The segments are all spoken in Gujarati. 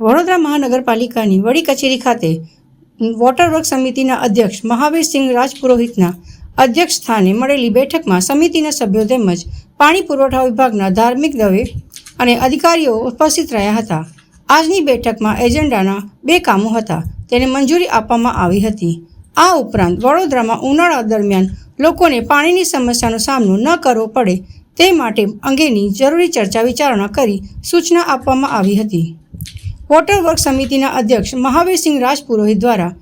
વડોદરા મહાનગરપાલિકાની વડી કચેરી ખાતે વોટર વર્ક સમિતિના અધ્યક્ષ મહાવીરસિંહ રાજપુરોહિતના અધ્યક્ષ સ્થાને મળેલી બેઠકમાં સમિતિના સભ્યો તેમજ પાણી પુરવઠા વિભાગના ધાર્મિક દવે અને અધિકારીઓ ઉપસ્થિત રહ્યા હતા. આજની બેઠકમાં એજન્ડાના 2 કામો હતા, તેને મંજૂરી આપવામાં આવી હતી. આ ઉપરાંત વડોદરામાં ઉનાળા દરમિયાન લોકોને પાણીની સમસ્યાનો સામનો ન કરવો પડે તે માટે અંગેની જરૂરી ચર્ચા વિચારણા કરી સૂચના આપવામાં આવી હતી. વોટર વર્ક સમિતિના અધ્યક્ષ મહાવીરસિંહ રાજપુરોહિત દ્વારા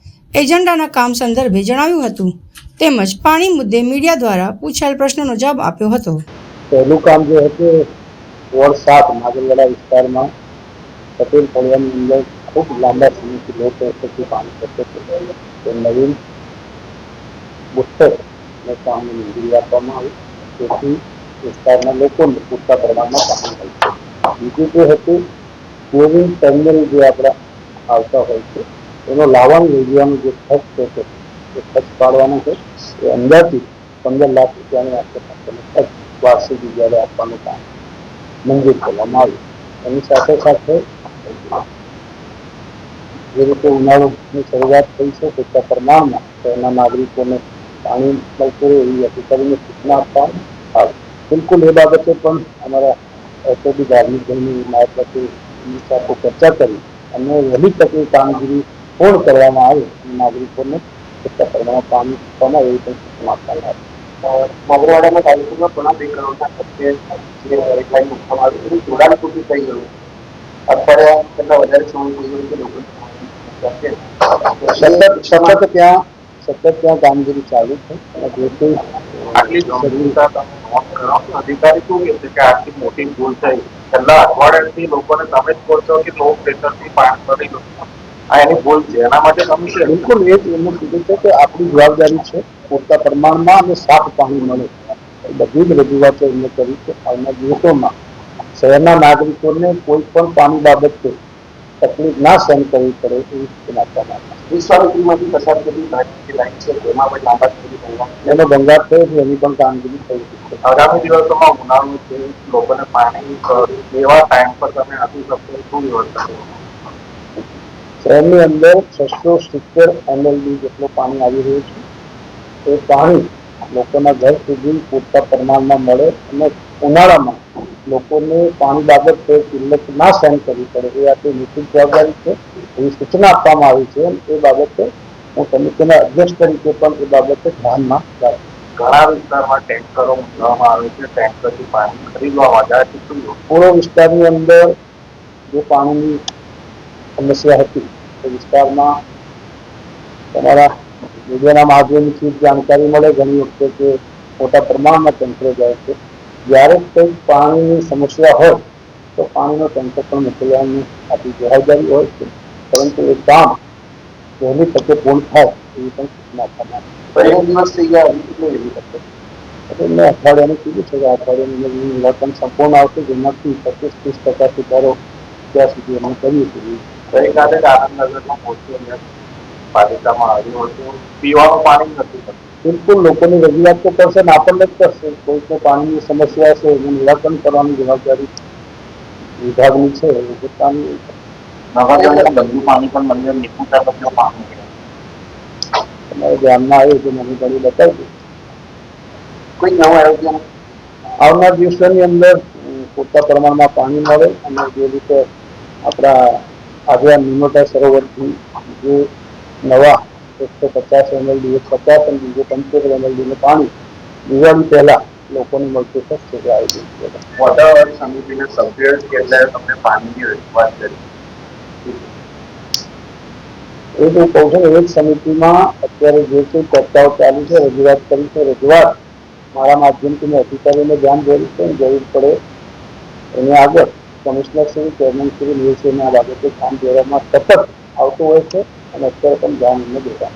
એજન્ડાના કામ સંદર્ભે જણાવ્યું હતું તેમજ પાણી મુદ્દે મીડિયા દ્વારા પૂછાયેલ પ્રશ્નોનો જવાબ આપ્યો હતો. પહેલું કામ જે હતું વોર્ડ 7 નાગરવાડા વિસ્તારમાં પટેલ ફળિયાની અંદર ખૂબ લાંબા સમયથી લો પ્રેશરથી પાણી પડતું હતું. તે નવીન બુસ્ટરને કામને મંજૂરી આપવામાં આવી તેથી વિસ્તારના લોકોને પૂરતા પ્રમાણમાં પાણી મળશે. બીજું જે હતું બોરિંગ ટર્મિનલ જે આપણા આવતા હોય છે એનો લાવવાનું યોજવાનું જે ખર્ચ છે એ ખર્ચ પાડવાનો છે. એ અંદાજિત 15 લાખ રૂપિયાની આસપાસનો ખર્ચ વાર્ષિક જ્યારે આપવાનું કામ મંજૂર કરવામાં આવ્યું. એની સાથે સાથે જે રીતે ઉનાળાની શરૂઆત થઈ છે તેટલા પ્રમાણમાં શહેરના નાગરિકોને પાણી મળતું એવી અધિકારીને સૂચના આપવામાં આવી. બિલકુલ એ બાબતે પણ અમારા એસઓડી ધાર્મિક દળની નાયબ કચેરીની સાથે ચર્ચા કરી અને વહેલી તકે કામગીરી પૂર્ણ કરવામાં આવે અને નાગરિકોને કેટલા પ્રમાણમાં પાણી આપવામાં એવી પણ સૂચના આપવામાં આવી. નાગરવાડાના કાર્યક્રમમાં ઘણા 2 કરોડના ખર્ચે જે રેકલાઇન મૂકવામાં આવી એનું જોડાણ પૂરું થઈ ગયું. અઠવાડિયા કરતાં વધારે સમય થઈ ગયો કે લોકો સતત ત્યાં કામગીરી ચાલુ છે. અને જે કોઈ આટલી ગંભીરતા અધિકારી શું કહે છે કે આટલી મોટી ભૂલ થઈ છેલ્લા અઠવાડિયાથી લોકોને તમે જ કહો છો કે લો પ્રેશરથી પાણી ભરી લો, આ એની ભૂલ છે. એના માટે તમે બિલકુલ એ જ એમનું કીધું છે કે આપણી જવાબદારી છે પૂરતા પ્રમાણમાં અને સાફ પાણી મળે. બધી જ રજૂઆતો એમને કરી છે. આવનાર દિવસોમાં શહેરના નાગરિકોને કોઈ પણ પાણી બાબતે તકલીફ ના સહન કરવી પડે એવી સૂચના આપવામાં આવી. વિશ્વામિત્રીમાંથી પસાર થતી લાઈન છે તેમાં પણ લાંબા એનો ભંગાર થયો છે, એની પણ કામગીરી થઈ છે. આગામી દિવસોમાં ઉનાળો છે, લોકોને પાણી એવા ટાઈમ પર તમે આપી શકશો શું વ્યવસ્થા? શહેરની અંદર 670 MLD જેટલું પાણી આવી રહ્યું છે. એ પાણી લોકોના ઘર સુધી પૂરતા પ્રમાણમાં મળે અને ઉનાળામાં લોકોને પાણી બાબતે કિંમત ના સહન કરવી પડે એ આપણી નિશ્ચિત જવાબદારી છે. એવી સૂચના આપવામાં આવી છે. એ બાબતે હું સમિતિના અધ્યક્ષ તરીકે પણ એ બાબતે ધ્યાનમાં રાખું. ઘણા વિસ્તારમાં ટેન્કરો મૂકવામાં આવે છે, ટેન્કરથી પાણી ખરીદવામાં આવે છે. પૂર્વ વિસ્તારની અંદર જે પાણીની સમસ્યા હતી એ વિસ્તારમાં તમારા મીડિયાના માધ્યમથી જાણકારી મળે ઘણી વખતે કે મોટા પ્રમાણમાં ટેન્કરો જાય છે. જ્યારે કંઈક પાણીની સમસ્યા હોય તો પાણીનો ટેન્કર પણ મોકલવાની આપણી જવાબદારી હોય છે. પરંતુ એ કામ વહેલી તકે પૂર્ણ થાય એવી પણ સૂચના આપવામાં આવી. દિવસ થઈ ગયા હજી કેટલી વહેલી તકે? મેં અઠવાડિયાનું કીધું છે કે અઠવાડિયાનું નિરાકરણ સંપૂર્ણ આવશે, જેમાંથી 25-30% સુધારો ત્યાં સુધી અમે કરીએ છીએ. ગઈકાલે આનંદનગરમાં મોટી પાલિકામાં આવ્યું હતું, પીવાનું પાણી નથી થતું. બિલકુલ લોકોની રજૂઆત તો કરશે ને આપણને જ કરશે. કોઈને પાણીની સમસ્યા છે એનું નિરાકરણ કરવાની જવાબદારી વિભાગની છે. એ પોતાની બધું પાણી પણ મંદિર નિકુંજા બધું પાણી તમારે ધ્યાનમાં આવે તો મને ઘણી બતાવજો. કોઈ નવું આયોજન આવનાર દિવસોની અંદર પૂરતા પ્રમાણમાં પાણી મળે અને જે રીતે આપણા આજે નિમોટા સરોવરથી જે નવા 150 MLD 50 અને બીજો 75 MLD પાણી દિવાળી પહેલા લોકોને મળતું થશે એ આયોજન છે. વોટર સમિતિના સભ્ય એટલે તમને પાણીની રજૂઆત કરી એ તો કહું છું એ જ સમિતિમાં અત્યારે જે કોઈ ચર્ચાઓ ચાલુ છે, રજૂઆત કરી છે. રજૂઆત મારા માધ્યમથી મેં અધિકારીઓને ધ્યાન દોર્યું છે. જરૂર પડે એની આગળ કમિશનર શ્રી ચેરમેન શ્રી નિવૃત્તિના બાબતે કામ કરવામાં સતત આવતું હોય છે અને અત્યારે પણ ધ્યાન એમને દેવા.